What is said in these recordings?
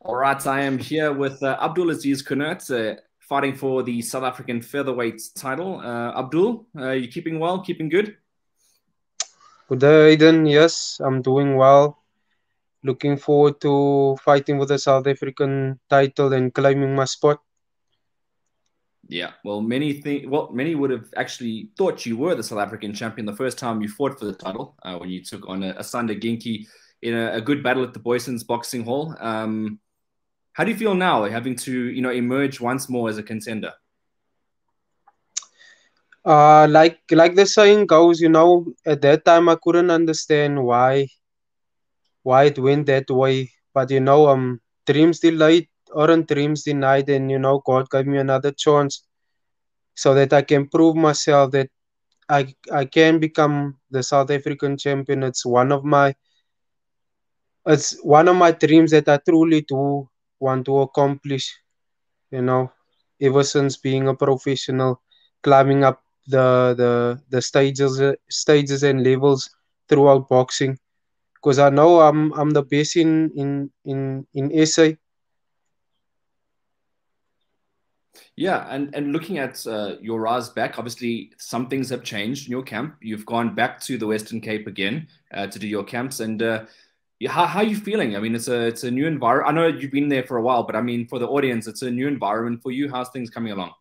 All right, I am here with Abdul Aziz Kunert, fighting for the South African featherweight title. Abdul, you keeping well, keeping good? Good day, Aiden. Yes, I'm doing well. Looking forward to fighting with the South African title and claiming my spot. Yeah, well, many would have actually thought you were the South African champion the first time you fought for the title when you took on a Sunday Ginki in a good battle at the Boyson's Boxing Hall. How do you feel now, having to emerge once more as a contender? Like the saying goes, at that time I couldn't understand why it went that way. But dreams delayed aren't dreams denied, and God gave me another chance so that I can prove myself that I can become the South African champion. It's one of my dreams that I truly do want to accomplish. you know, Ever since being a professional, climbing up the stages and levels throughout boxing. Because I know I'm the best in SA. Yeah, and looking at your rise back, obviously some things have changed in your camp. You've gone back to the Western Cape again to do your camps, and yeah, how are you feeling? I mean, it's a new environment. I know you've been there for a while, but I mean, for the audience, it's a new environment for you. How's things coming along?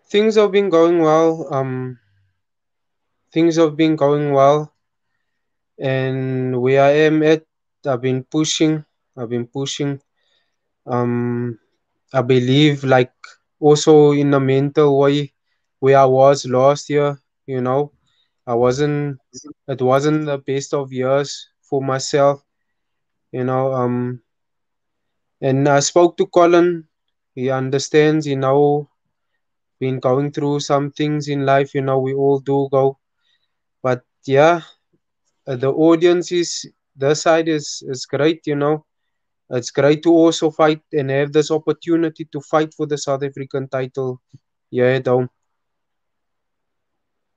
Things have been going well. Things have been going well, and where I am at, I've been pushing. I've been pushing. Um, I believe, like, also in a mental way, where I was last year. You know, I wasn't. It wasn't the best of years for myself. You know. And I spoke to Colin. He understands. Been going through some things in life. We all do go. But yeah, the audience is the side is great. It's great to also fight and have this opportunity to fight for the South African title. Yeah, though.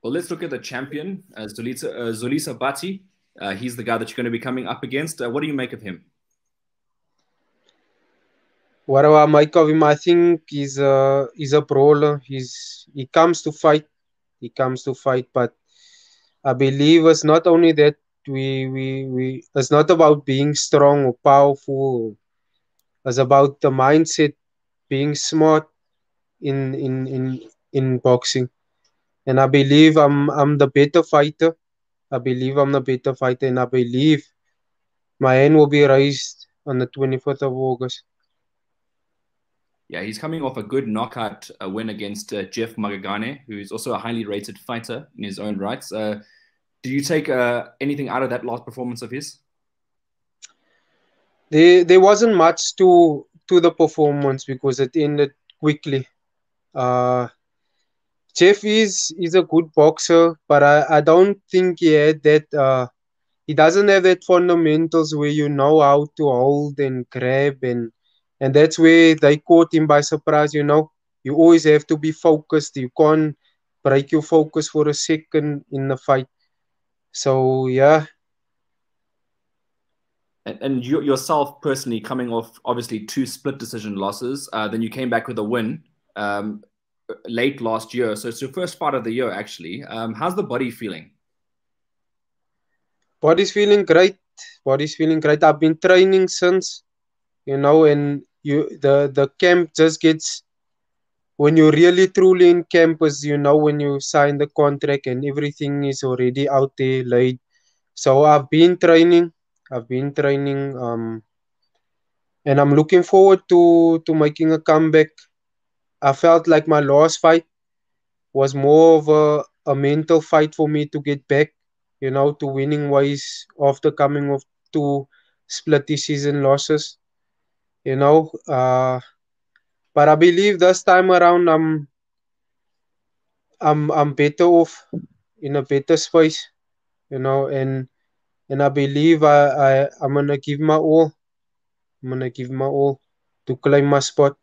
Well, let's look at the champion, Zolisa Batyi. He's the guy that you're going to be coming up against. What do you make of him? What do I make of him? I think he's a brawler. He comes to fight. He comes to fight. But I believe it's not only that we it's not about being strong or powerful. It's about the mindset, being smart in in in in boxing. And I believe I'm the better fighter. I believe I'm the better fighter, and I believe my hand will be raised on the 24th of August. Yeah, he's coming off a good knockout win against Jeff Maganai, who is also a highly rated fighter in his own rights. Do you take anything out of that last performance of his? There wasn't much to the performance because it ended quickly. Uh, Jeff is a good boxer, but I don't think he had that. He doesn't have that fundamentals where you know how to hold and grab, and that's where they caught him by surprise. You always have to be focused. You can't break your focus for a second in the fight. So yeah, And you, yourself personally coming off obviously two split decision losses, then you came back with a win late last year. So it's your first fight of the year, actually. How's the body feeling? body's feeling great. Body's feeling great. I've been training since, and the camp just gets when you're really truly in campus, when you sign the contract and everything is already out there laid. So I've been training, and I'm looking forward to making a comeback. I felt like my last fight was more of a mental fight for me to get back, to winning ways after coming off two split season losses, you know. But I believe this time around I'm better off in a better space, and I believe I'm gonna give my all. I'm gonna give my all to claim my spot.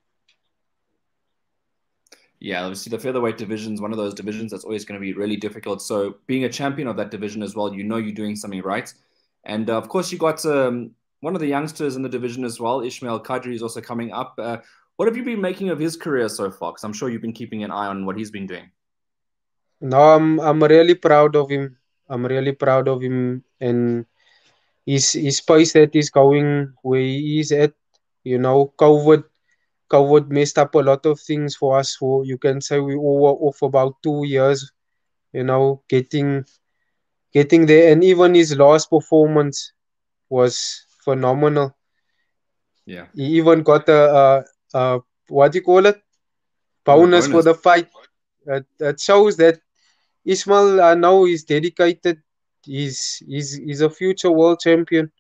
Yeah, obviously the featherweight division is one of those divisions that's always going to be really difficult. So being a champion of that division as well, you know you're doing something right. And of course, you got one of the youngsters in the division as well. Ishmael Qadri is also coming up. What have you been making of his career so far? Because I'm sure you've been keeping an eye on what he's been doing. No, I'm really proud of him. I'm really proud of him and his pace that he's going where he is at. You know, COVID messed up a lot of things for us. For you can say we all were off about 2 years. You know, getting there, and even his last performance was phenomenal. Yeah. He even got what do you call it? Oh, a Bonus for bonus. the fight. That shows that Ismail now is dedicated. He's a future world champion.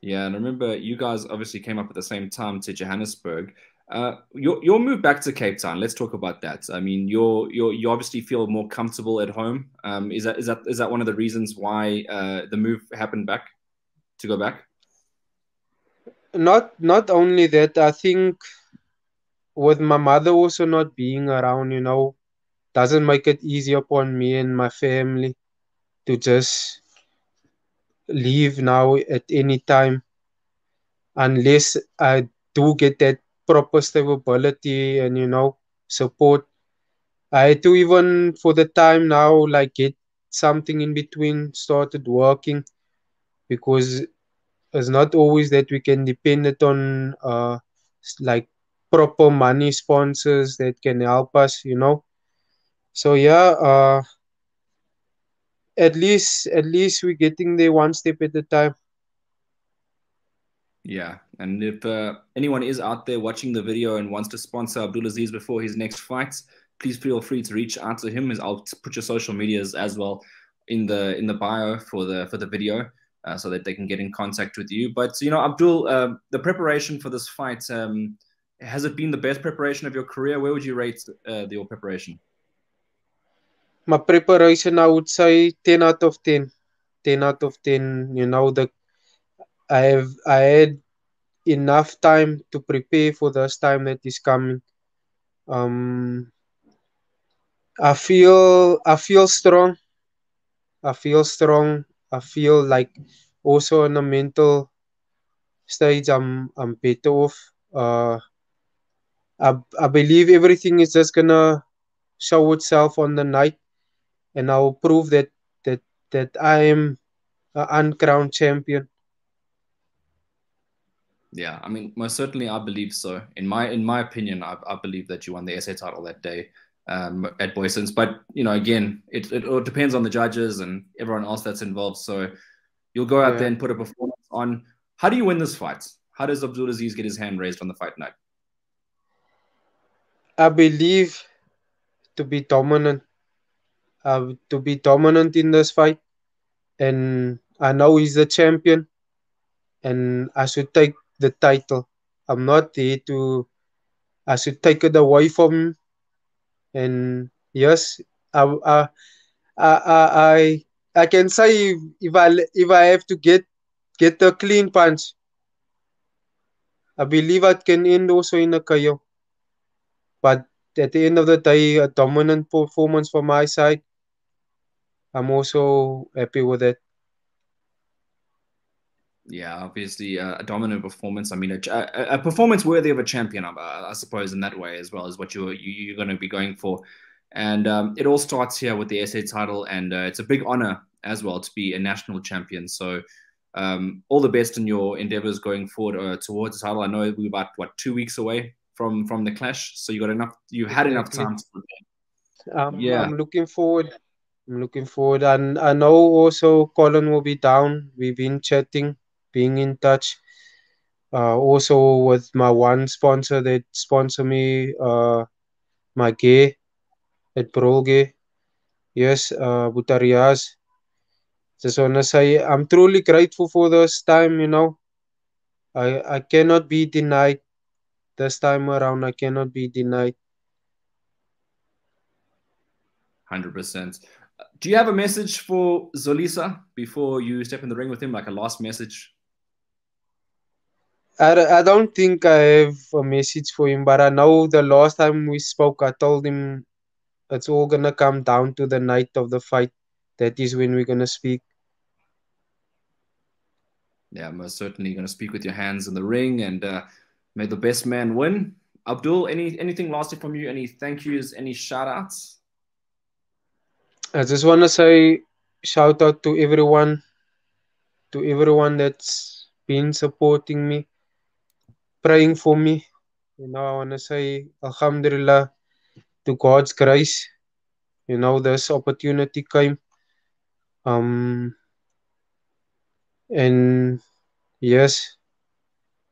Yeah, and I remember you guys obviously came up at the same time to Johannesburg. Your move back to Cape Town. Let's talk about that. I mean, you obviously feel more comfortable at home. Is that one of the reasons why the move happened back to go back? Not only that, I think with my mother also not being around, doesn't make it easy upon me and my family to just leave now at any time unless I do get that proper stability and support. I had to even for the time now like get something in between started working because it's not always that we can depend it on like proper money sponsors that can help us. So yeah, at least we're getting there one step at a time. Yeah, and if anyone is out there watching the video and wants to sponsor Abdul Aziz before his next fight, please feel free to reach out to him. I'll put your social medias as well in the bio for the video, so that they can get in contact with you. But Abdul, the preparation for this fight, has it been the best preparation of your career? Where would you rate your preparation? My preparation, I would say 10 out of 10. 10 out of 10. The I had enough time to prepare for this time that is coming. Um, I feel strong. I feel strong. I feel like also on a mental stage, I'm better off. I believe everything is just gonna show itself on the night, and I'll prove that that I am an uncrowned champion. Yeah, I mean, most certainly, I believe so. In my opinion, I believe that you won the SA title that day at Boyson's. But again, it all depends on the judges and everyone else that's involved. So you'll go out there Yeah, and put a performance on. How do you win this fight? How does Abdul Aziz get his hand raised on the fight night? I believe to be dominant. To be dominant in this fight, and I know he's the champion, and I should take the title. I'm not there to. I should take it away from him, and yes, I I I I, I can say if I have to get a clean punch, I believe I can end also in a KO. But at the end of the day, a dominant performance from my side, I'm also happy with it. Yeah, obviously a dominant performance. I mean, a performance worthy of a champion, I suppose, in that way as well is what you're going to be going for. And it all starts here with the SA title, and it's a big honor as well to be a national champion. So all the best in your endeavors going forward towards the title. I know we're about 2 weeks away from the clash, so you've had enough Exactly. time to prepare. I'm Yeah, I'm looking forward. I'm looking forward, and I know also Colin will be down. We've been chatting, being in touch. Also with my one sponsor that sponsor me, my gay at Broge. Yes, Butarias. Just wanna say I'm truly grateful for this time. I cannot be denied this time around. I cannot be denied. 100%. Do you have a message for Zolisa before you step in the ring with him, like a last message? I don't think I have a message for him, but I know the last time we spoke, I told him it's all gonna come down to the night of the fight. That is when we're gonna speak. Yeah, most certainly going to speak with your hands in the ring, and may the best man win. Abdul, anything lastly from you? Any thank yous? Any shout outs? I just want to say shout out to everyone that's been supporting me, praying for me. I want to say Alhamdulillah, to God's grace. This opportunity came. Um, and yes,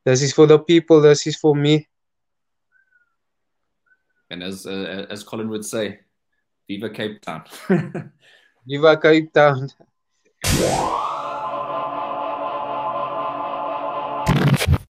this is for the people. This is for me. And as Colin would say, Viva Cape Town. Viva Cape Town.